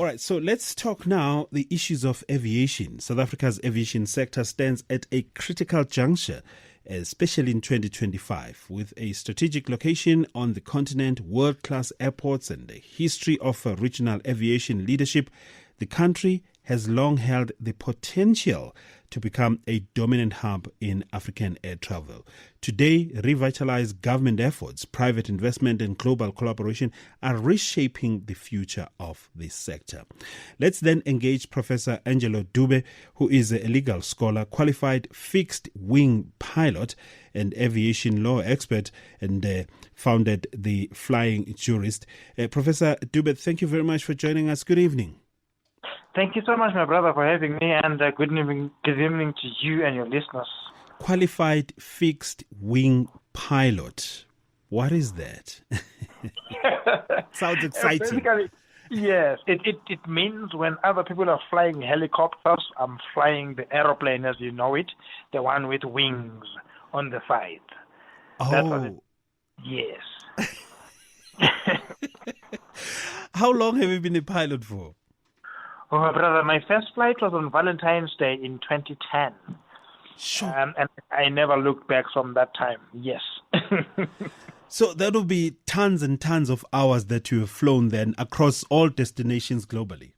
All right, so let's talk now the issues of aviation. South Africa's aviation sector stands at a critical juncture, especially in 2025, with a strategic location on the continent, world-class airports, and a history of regional aviation leadership. The country has long held the potential to become a dominant hub in African air travel. Today, revitalized government efforts, private investment, and global collaboration are reshaping the future of this sector. Let's then engage Professor Angelo Dube, who is a legal scholar, qualified fixed-wing pilot, and aviation law expert, and founded the Flying Jurist. Professor Dube, thank you very much for joining us. Good evening. Thank you so much, my brother, for having me, and good evening to you and your listeners. Qualified fixed-wing pilot. What is that? Sounds exciting. Yes, it means when other people are flying helicopters, I'm flying the aeroplane as you know it, the one with wings on the side. Oh. That's what yes. How long have you been a pilot for? Oh, my brother, my first flight was on Valentine's Day in 2010. Sure. And I never looked back from that time. Yes. So that will be tons and tons of hours that you have flown then across all destinations globally.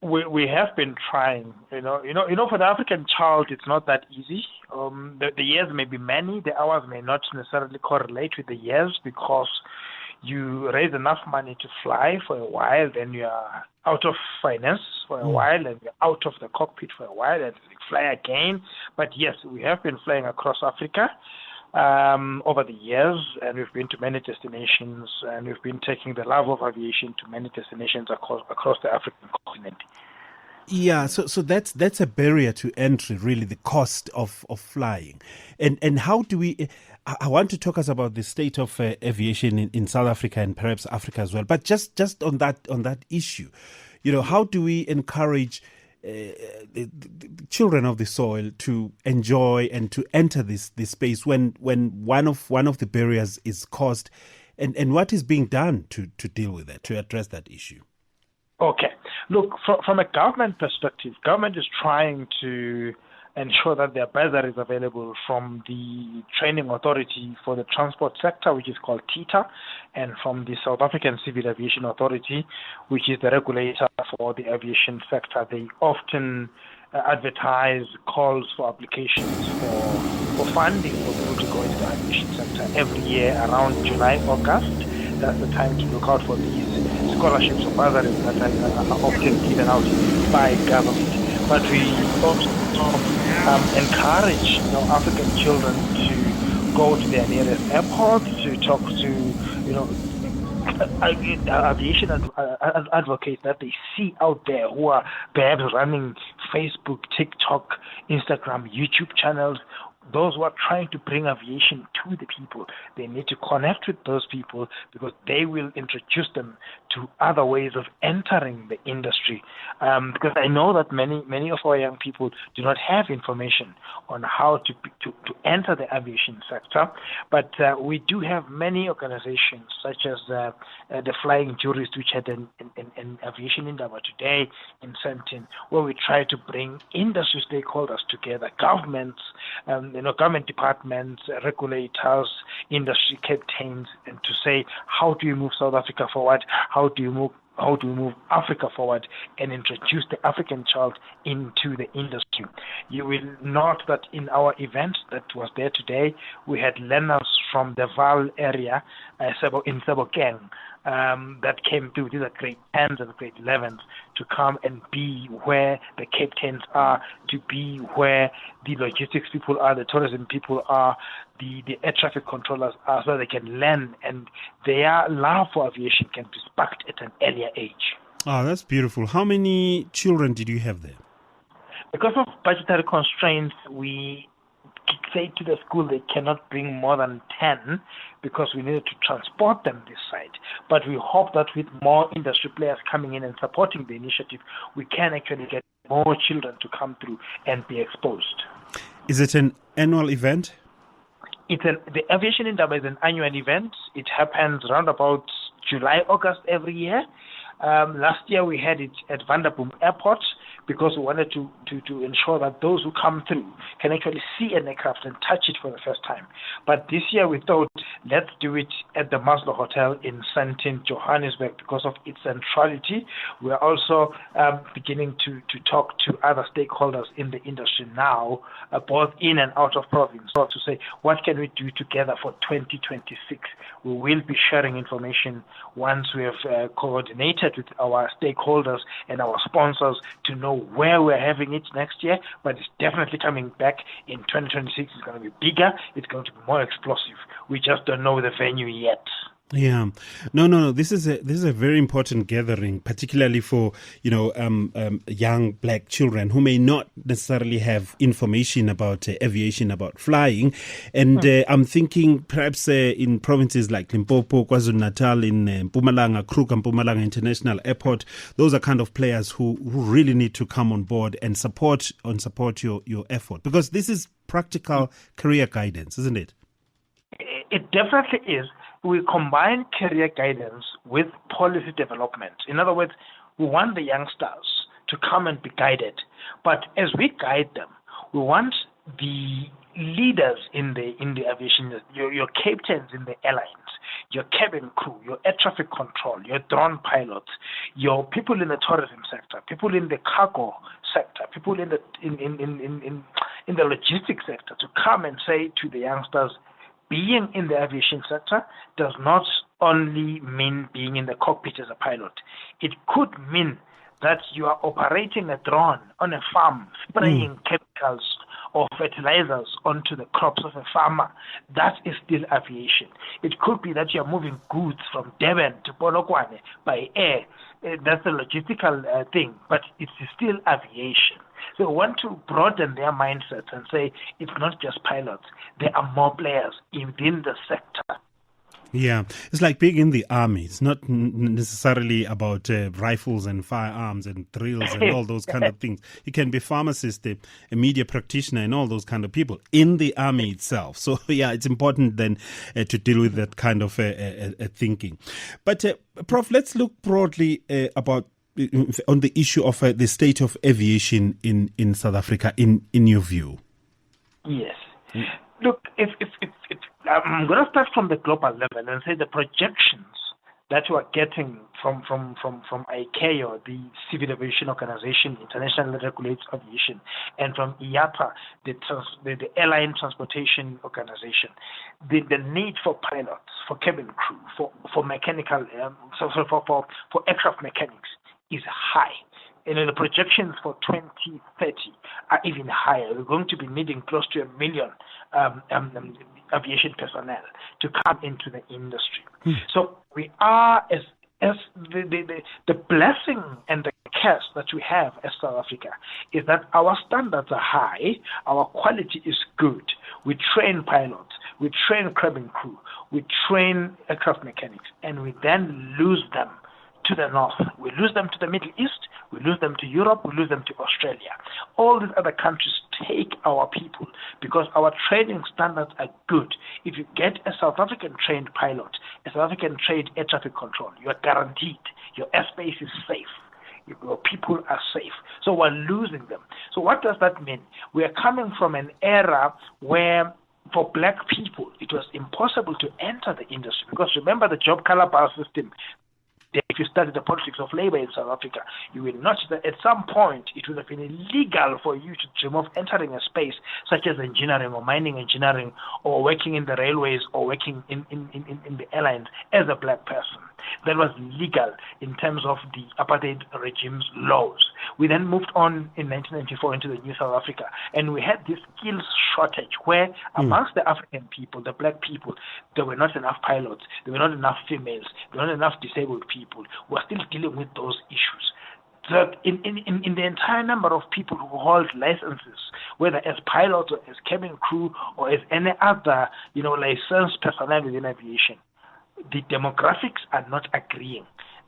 We have been trying. You know, for the African child, it's not that easy. The years may be many. The hours may not necessarily correlate with the years because you raise enough money to fly for a while, then you are out of finance for a while, and you're out of the cockpit for a while, and you fly again. But yes, we have been flying across Africa over the years, and we've been to many destinations, and we've been taking the love of aviation to many destinations across the African continent. Yeah, so that's a barrier to entry, really, the cost of flying. And how do we... I want to talk us about the state of aviation in South Africa and perhaps Africa as well. But just on that issue, how do we encourage the children of the soil to enjoy and to enter this space when one of the barriers is caused, and what is being done to deal with that, to address that issue? Okay. Look, from a government perspective, government is trying to ensure that there are bursaries available from the Training Authority for the Transport Sector, which is called TITA, and from the South African Civil Aviation Authority, which is the regulator for the aviation sector. They often advertise calls for applications for funding for people to go into the aviation sector every year around July, August. That's the time to look out for these scholarships or bursaries that are often given out by government. But we also encourage African children to go to their nearest airport to talk to aviation advocates that they see out there who are perhaps running Facebook, TikTok, Instagram, YouTube channels. Those who are trying to bring aviation to the people, they need to connect with those people because they will introduce them to other ways of entering the industry. Because I know that many of our young people do not have information on how to enter the aviation sector, but we do have many organizations such as the Flying Jurist, which had an Aviation Indaba today in Sandton, where we try to bring industry stakeholders together, governments, government departments, regulators, industry captains, and to say, how do you move South Africa forward? How do you move Africa forward and introduce the African child into the industry? You will note that in our event that was there today, we had learners from the Vaal area in Sebokeng that came through. These are grade 10s and grade 11s to come and be where the captains are, to be where the logistics people are, the tourism people are, the air traffic controllers are, so they can learn and their love for aviation can be sparked at an earlier age. Oh, that's beautiful. How many children did you have there? Because of budgetary constraints, we say to the school they cannot bring more than 10 because we needed to transport them this side. But we hope that with more industry players coming in and supporting the initiative, we can actually get more children to come through and be exposed. Is it an annual event? The Aviation Indaba is an annual event. It happens around about July, August every year. Last year we had it at Vanderboom Airport because we wanted to ensure that those who come through can actually see an aircraft and touch it for the first time. But this year we thought, let's do it at the Maslow Hotel in Sandton, Johannesburg, because of its centrality. We're also beginning to talk to other stakeholders in the industry now, both in and out of province, to say, what can we do together for 2026? We will be sharing information once we have coordinated with our stakeholders and our sponsors to know where we're having it next year, but it's definitely coming back in 2026. It's going to be bigger. It's going to be more explosive. We just don't know the venue yet. Yeah, no. This is a very important gathering, particularly for young black children who may not necessarily have information about aviation, about flying, and I'm thinking perhaps in provinces like Limpopo, KwaZulu-Natal, in Mpumalanga, Kruger, Mpumalanga International Airport. Those are kind of players who really need to come on board and support your effort, because this is practical career guidance, isn't it? It definitely is. We combine career guidance with policy development. In other words, we want the youngsters to come and be guided. But as we guide them, we want the leaders in the aviation, your captains in the airlines, your cabin crew, your air traffic control, your drone pilots, your people in the tourism sector, people in the cargo sector, people in the logistics sector, to come and say to the youngsters, being in the aviation sector does not only mean being in the cockpit as a pilot. It could mean that you are operating a drone on a farm, spraying chemicals or fertilizers onto the crops of a farmer. That is still aviation. It could be that you are moving goods from Durban to Polokwane by air. That's a logistical thing, but it's still aviation. So we want to broaden their mindsets and say it's not just pilots. There are more players within the sector. Yeah, it's like being in the army. It's not necessarily about rifles and firearms and drills and all those kind of things. You can be a pharmacist, a media practitioner, and all those kind of people in the army itself. So, yeah, it's important then to deal with that kind of thinking. But, Prof, let's look broadly about on the issue of the state of aviation in South Africa, in your view. Yes. Look, if I'm going to start from the global level and say the projections that we are getting from ICAO, the Civil Aviation Organization, Internationally Regulates Aviation, and from IATA, the Airline Transportation Organization, the need for pilots, for cabin crew, for mechanical, for aircraft mechanics is high. The projections for 2030 are even higher. We're going to be needing close to 1 million aviation personnel to come into the industry. So we are, as the blessing and the curse that we have as South Africa is that our standards are high, our quality is good. We train pilots, we train cabin crew, we train aircraft mechanics, and we then lose them to the north. We lose them to the Middle East, we lose them to Europe, we lose them to Australia. All these other countries take our people because our training standards are good. If you get a South African trained pilot, a South African trained air traffic control, you are guaranteed your airspace is safe. Your people are safe. So we're losing them. So what does that mean? We are coming from an era where for black people, it was impossible to enter the industry because remember the job color bar system. If you study the politics of labor in South Africa, you will notice that at some point it would have been illegal for you to dream of entering a space such as engineering or mining engineering or working in the railways or working in the airlines as a black person. That was legal in terms of the apartheid regime's laws. We then moved on in 1994 into the new South Africa, and we had this skills shortage where amongst the African people, the black people, there were not enough pilots, there were not enough females, there were not enough disabled people. We're still dealing with those issues. So in the entire number of people who hold licenses, whether as pilots or as cabin crew or as any other, licensed personnel within aviation, the demographics are not agreeing.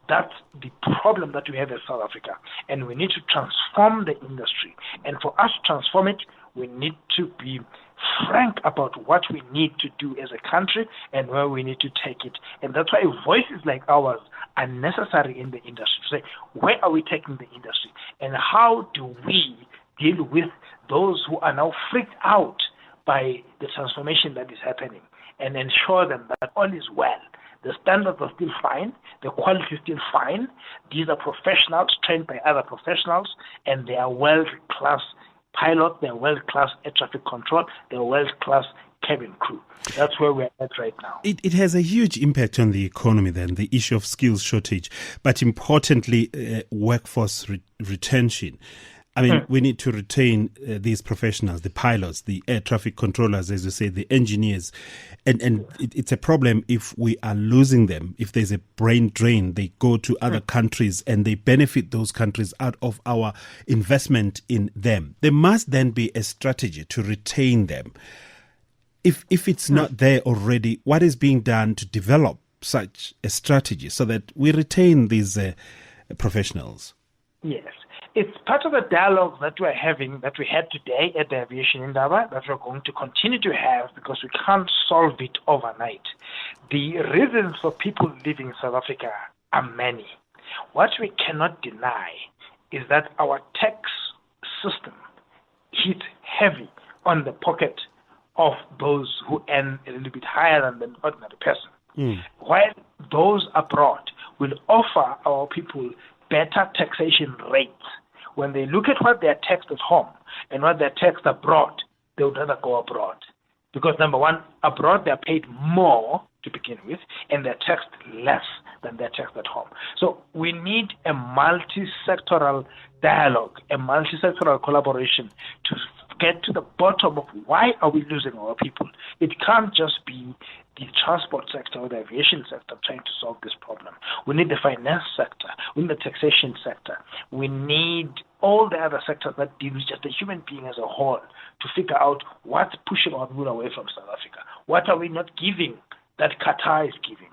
That's the problem that we have in South Africa. And we need to transform the industry. And for us to transform it, we need to be frank about what we need to do as a country and where we need to take it. And that's why voices like ours unnecessary in the industry. Say, where are we taking the industry? And how do we deal with those who are now freaked out by the transformation that is happening and ensure them that all is well? The standards are still fine. The quality is still fine. These are professionals trained by other professionals, and they are world-class pilots. They are world-class air traffic control. They are world-class cabin crew. That's where we're at right now. It has a huge impact on the economy then, the issue of skills shortage, but importantly, workforce retention. I mean, we need to retain these professionals, the pilots, the air traffic controllers, as you say, the engineers. And it's a problem if we are losing them. If there's a brain drain, they go to other countries and they benefit those countries out of our investment in them. There must then be a strategy to retain them. If it's not there already, what is being done to develop such a strategy so that we retain these professionals? Yes. It's part of the dialogue that we're having, that we had today at the Aviation Indaba, that we're going to continue to have because we can't solve it overnight. The reasons for people leaving South Africa are many. What we cannot deny is that our tax system hit heavy on the pocket of those who earn a little bit higher than the ordinary person. While those abroad will offer our people better taxation rates, when they look at what they're taxed at home and what they're taxed abroad, they would rather go abroad. Because number one, abroad they're paid more to begin with, and they're taxed less than they're taxed at home. So we need a multi-sectoral dialogue, a multi-sectoral collaboration to get to the bottom of why are we losing our people. It can't just be the transport sector or the aviation sector trying to solve this problem. We need the finance sector. We need the taxation sector. We need all the other sectors that deal with just the human being as a whole to figure out what's pushing our people away from South Africa. What are we not giving that Qatar is giving,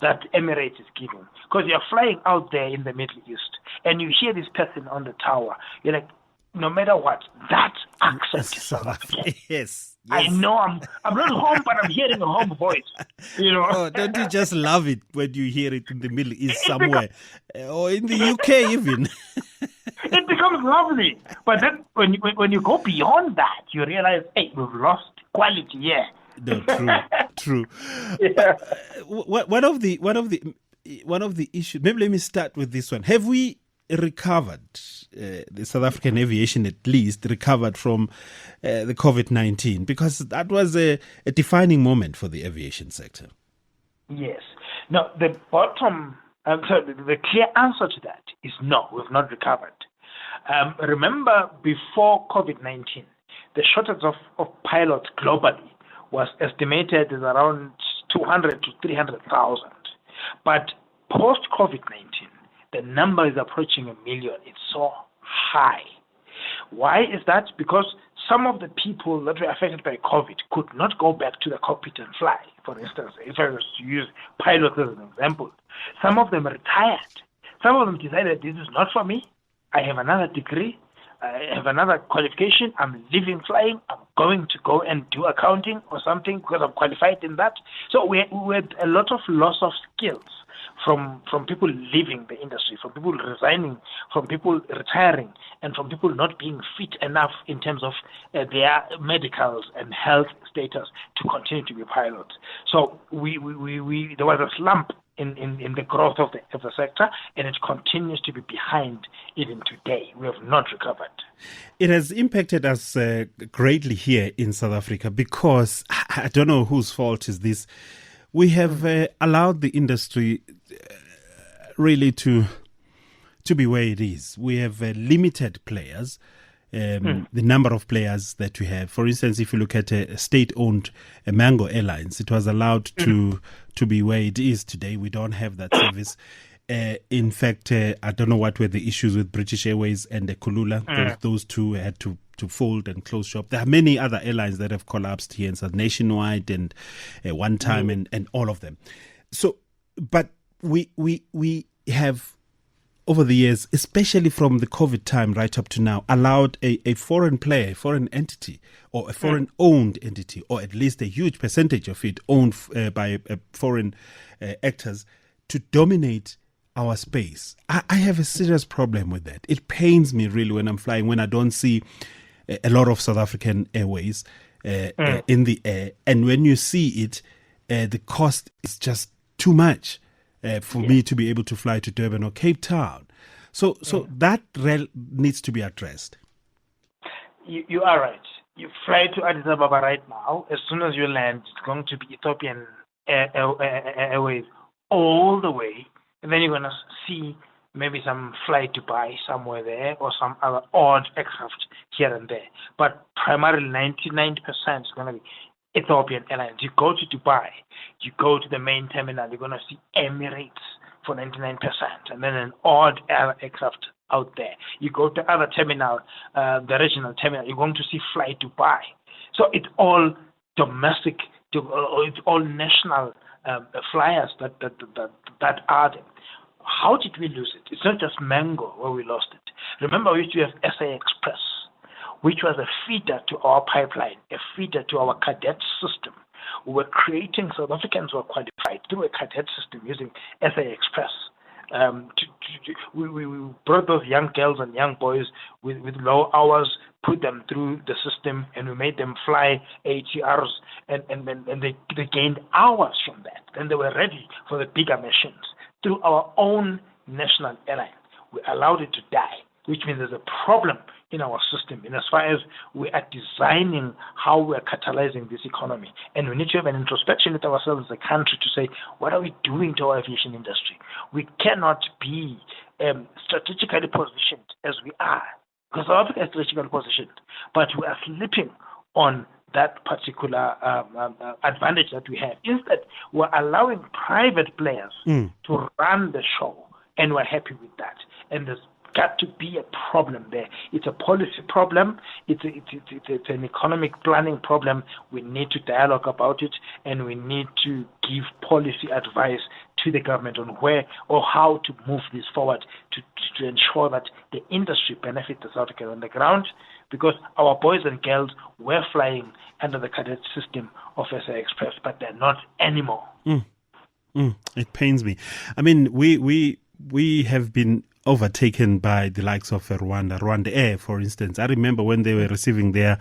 that Emirates is giving? Because you're flying out there in the Middle East and you hear this person on the tower. You're like, no matter what, that accent is South African. Yes. I know I'm not home, but I'm hearing a home voice. You know. Oh, don't you just love it when you hear it in the Middle East somewhere, or in the UK even? It becomes lovely, but then when you go beyond that, you realize, hey, we've lost quality. Yeah. No, true. Yeah. One of the issues. Maybe let me start with this one. Have we recovered, the South African aviation at least recovered from the COVID-19, because that was a defining moment for the aviation sector? Yes. No, the clear answer to that is no, we've not recovered. Remember, before COVID-19, the shortage of pilots globally was estimated as around 200 to 300,000. But post-COVID-19, the number is approaching 1 million. It's so high. Why is that? Because some of the people that were affected by COVID could not go back to the cockpit and fly. For instance, if I was to use pilots as an example, some of them retired. Some of them decided this is not for me. I have another degree. I have another qualification. I'm leaving flying. I'm going to go and do accounting or something because I'm qualified in that. So we had a lot of loss of skills from people leaving the industry, from people resigning, from people retiring, and from people not being fit enough in terms of their medicals and health status to continue to be pilots. So there was a slump in the growth of the sector, and it continues to be behind even today. We have not recovered. It has impacted us greatly here in South Africa because, I don't know whose fault is this, we have allowed the industry really to be where it is. We have limited players, the number of players that we have. For instance, if you look at a state-owned Mango Airlines, it was allowed to be where it is today. We don't have that service. In fact, I don't know what were the issues with British Airways and Kulula. Those two had to fold and close shop. There are many other airlines that have collapsed here in South, Nationwide and One Time and all of them. So, but we have, over the years, especially from the COVID time right up to now, allowed a foreign player, a foreign entity, or a foreign-owned entity, or at least a huge percentage of it owned by foreign actors, to dominate our space. I have a serious problem with that. It pains me really when I'm flying, when I don't see a lot of South African Airways in the air. And when you see it, the cost is just too much for me to be able to fly to Durban or Cape Town. So that needs to be addressed. You are right. You fly to Addis Ababa right now. As soon as you land, it's going to be Ethiopian Airways all the way. And then you're going to see maybe some fly to Dubai somewhere there or some other odd aircraft here and there. But primarily 99% is going to be Ethiopian Airlines. You go to Dubai, you go to the main terminal, you're going to see Emirates for 99%, and then an odd aircraft out there. You go to other terminal, the regional terminal, you're going to see Fly Dubai. So it's all domestic, it's all national flyers that are there. How did we lose it? It's not just Mango where we lost it. Remember, we used to have SA Express, which was a feeder to our pipeline, a feeder to our cadet system. We were creating, South Africans were qualified through a cadet system using SA Express. We brought those young girls and young boys with low hours, put them through the system, and we made them fly ATRs, and they gained hours from that. Then they were ready for the bigger missions. Through our own national airline, we allowed it to die, which means there's a problem in our system in as far as we are designing how we are catalyzing this economy. And we need to have an introspection with ourselves as a country to say, what are we doing to our aviation industry? We cannot be strategically positioned as we are, because South Africa is strategically positioned, but we are slipping on that particular advantage that we have. Instead, we're allowing private players to run the show, and we're happy with that. And there's got to be a problem there. It's a policy problem. It's an economic planning problem. We need to dialogue about it, and we need to give policy advice to the government on where or how to move this forward to ensure that the industry benefits the South African on the ground, because our boys and girls were flying under the cadet system of SA Express, but they're not anymore. It pains me. I mean, we have been overtaken by the likes of Rwanda Air, for instance. I remember when they were receiving their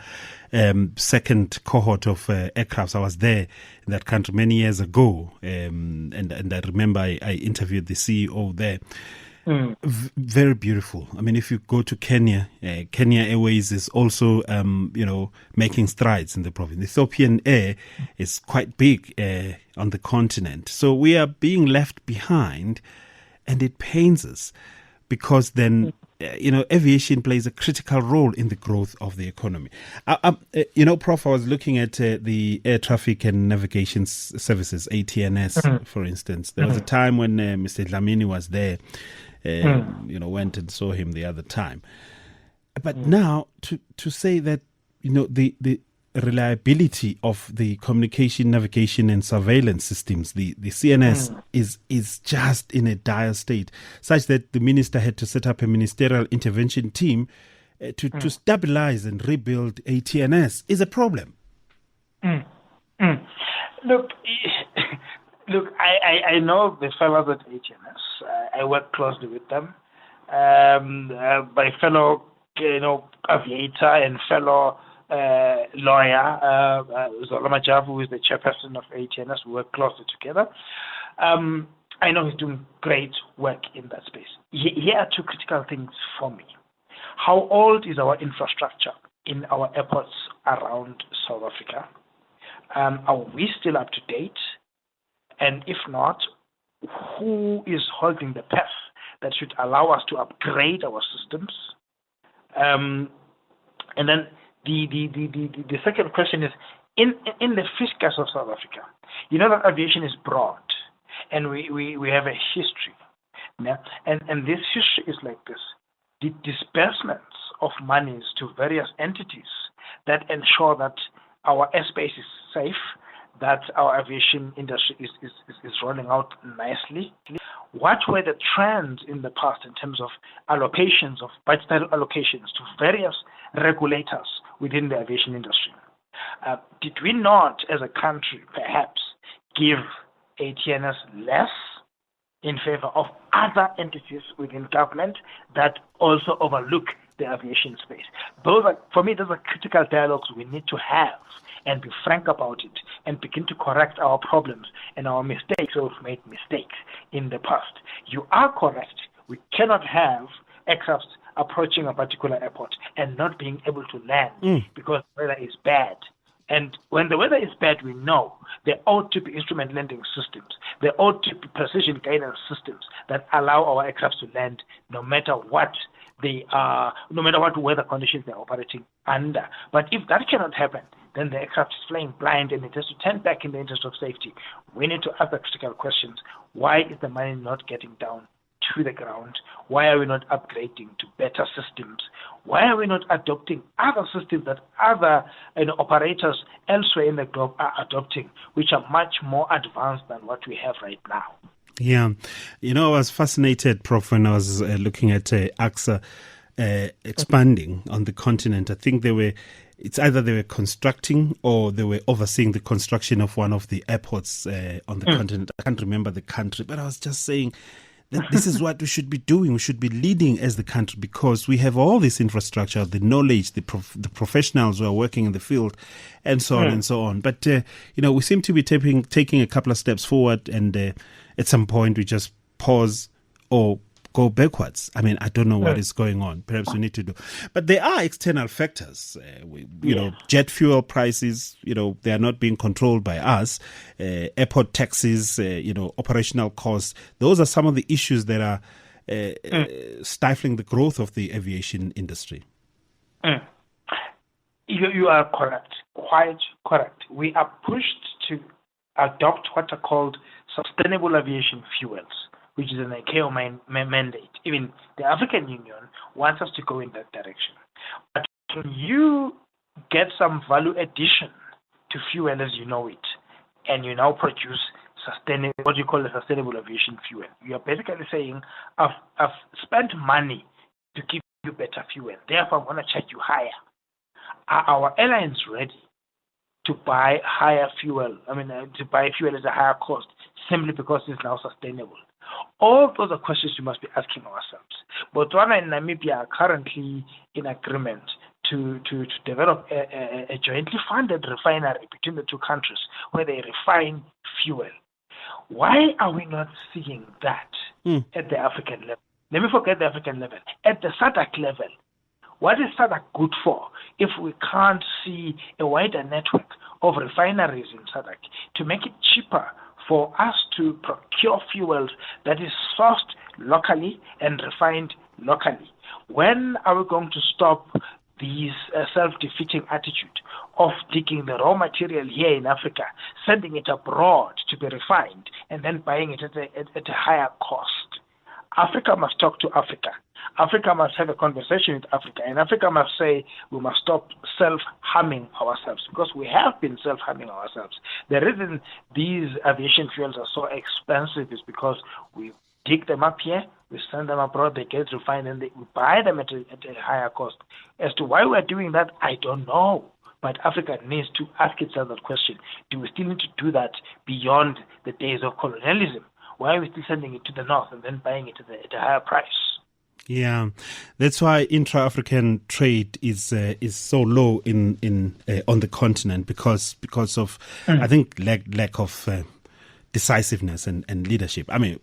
second cohort of aircrafts. I was there in that country many years ago, and I remember I interviewed the CEO there. Very beautiful. I mean, if you go to Kenya, Kenya Airways is also, making strides in the province. Ethiopian Air is quite big on the continent. So we are being left behind, and it pains us because then, aviation plays a critical role in the growth of the economy. Prof, I was looking at the Air Traffic and Navigation Services, ATNS, for instance. There was a time when Mr. Dlamini was there. Went and saw him the other time. But now to say that, the reliability of the communication, navigation and surveillance systems, the CNS, is just in a dire state, such that the minister had to set up a ministerial intervention team to stabilize and rebuild ATNS is a problem. Look, I know the fellows at HNS. I work closely with them. My fellow, aviator and fellow lawyer, Zola Majavu, who is the chairperson of HNS. We work closely together. I know he's doing great work in that space. Here are two critical things for me. How old is our infrastructure in our airports around South Africa? Are we still up to date? And if not, who is holding the path that should allow us to upgrade our systems? And then the second question is, in the fiscus of South Africa, you know that aviation is broad, and we have a history. Yeah? And this history is like this. The disbursements of monies to various entities that ensure that our airspace is safe, that our aviation industry is rolling out nicely. What were the trends in the past in terms of allocations, of budgetary allocations to various regulators within the aviation industry? Did we not, as a country, perhaps give ATNS less in favor of other entities within government that also overlook the aviation space. For me, those are critical dialogues we need to have and be frank about it and begin to correct our problems and our mistakes. So we've made mistakes in the past. You are correct. We cannot have aircraft approaching a particular airport and not being able to land because the weather is bad. And when the weather is bad, we know there ought to be instrument landing systems. There ought to be precision guidance systems that allow our aircraft to land no matter what they are, no matter what weather conditions they're operating under. But if that cannot happen, then the aircraft is flying blind and it has to turn back in the interest of safety. We need to ask the critical questions. Why is the money not getting down to the ground? Why are we not upgrading to better systems? Why are we not adopting other systems that other operators elsewhere in the globe are adopting, which are much more advanced than what we have right now? Yeah. I was fascinated, Prof, when I was looking at AXA expanding on the continent. I think it's either they were constructing or they were overseeing the construction of one of the airports on the continent. I can't remember the country, but I was just saying that this is what we should be doing. We should be leading as the country because we have all this infrastructure, the knowledge, the professionals who are working in the field, and so on and so on. But, we seem to be taking a couple of steps forward and at some point we just pause or go backwards. I mean, I don't know what is going on. Perhaps we need to do. But there are external factors. Jet fuel prices, they are not being controlled by us. Airport taxes, operational costs. Those are some of the issues that are stifling the growth of the aviation industry. You are correct. Quite correct. We are pushed to adopt what are called sustainable aviation fuels, which is an ICAO mandate. Even the African Union wants us to go in that direction. But when you get some value addition to fuel as you know it, and you now produce what you call a sustainable aviation fuel, you are basically saying, I've spent money to give you better fuel, therefore I'm going to charge you higher. Are our airlines ready to buy higher fuel? To buy fuel at a higher cost simply because it's now sustainable? All those are questions we must be asking ourselves. Botswana and Namibia are currently in agreement to develop a jointly funded refinery between the two countries where they refine fuel. Why are we not seeing that at the African level? Let me forget the African level. At the SADC level, what is SADC good for if we can't see a wider network of refineries in SADC to make it cheaper for us to procure fuels that is sourced locally and refined locally? When are we going to stop this self-defeating attitude of taking the raw material here in Africa, sending it abroad to be refined, and then buying it at a higher cost? Africa must talk to Africa. Africa must have a conversation with Africa, and Africa must say we must stop self-harming ourselves, because we have been self-harming ourselves. The reason these aviation fuels are so expensive is because we dig them up here, we send them abroad, they get refined, and we buy them at a higher cost. As to why we're doing that, I don't know. But Africa needs to ask itself that question. Do we still need to do that beyond the days of colonialism? Why are we still sending it to the north and then buying it at a higher price? Yeah, that's why intra-African trade is so low in on the continent because of I think lack of decisiveness and leadership. I mean,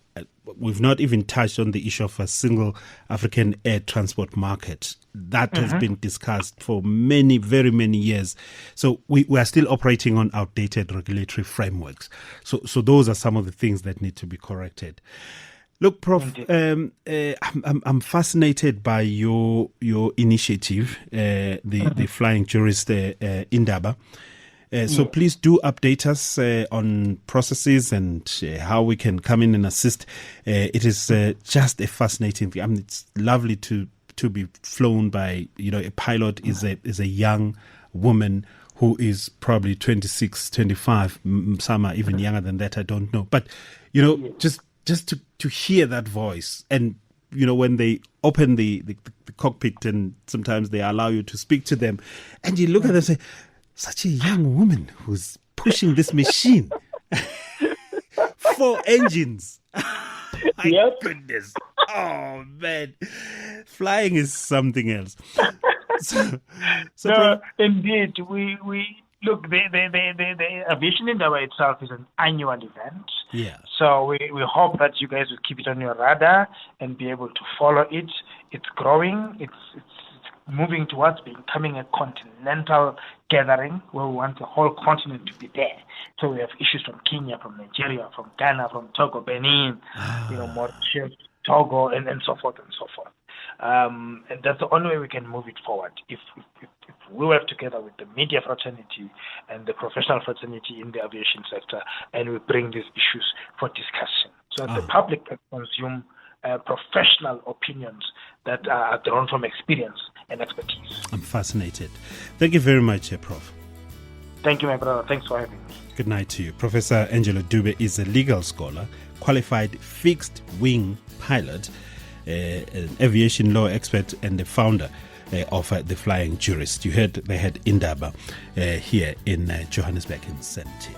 we've not even touched on the issue of a single African air transport market. That has been discussed for very many years. So we are still operating on outdated regulatory frameworks. So those are some of the things that need to be corrected. Look, Prof, I'm fascinated by your initiative, the Flying Jurist Indaba. So please do update us on processes and how we can come in and assist. It is just a fascinating thing. I mean, it's lovely to be flown by, a pilot is a young woman who is probably 26, 25. Some are even younger than that. I don't know. But, just to hear that voice, and when they open the cockpit and sometimes they allow you to speak to them, and you look at them and say, such a young woman who's pushing this machine. 4 engines. My goodness. Oh, man. Flying is something else. No, indeed. We look, the Aviation Indaba itself is an annual event. Yeah. So we hope that you guys will keep it on your radar and be able to follow it. It's growing. It's moving towards becoming a continental gathering where we want the whole continent to be there. So we have issues from Kenya, from Nigeria, from Ghana, from Togo, Benin, Mauritius, Togo, and so forth and so forth. And that's the only way we can move it forward. If we work together with the media fraternity and the professional fraternity in the aviation sector, and we bring these issues for discussion, so that the public can consume professional opinions that are drawn from experience and expertise. I'm fascinated. Thank you very much, Prof. Thank you, my brother. Thanks for having me. Good night to you. Professor Angelo Dube is a legal scholar, qualified fixed-wing pilot, an aviation law expert, and the founder of the Flying Jurist. You heard they had Indaba here in Johannesburg in Sandton.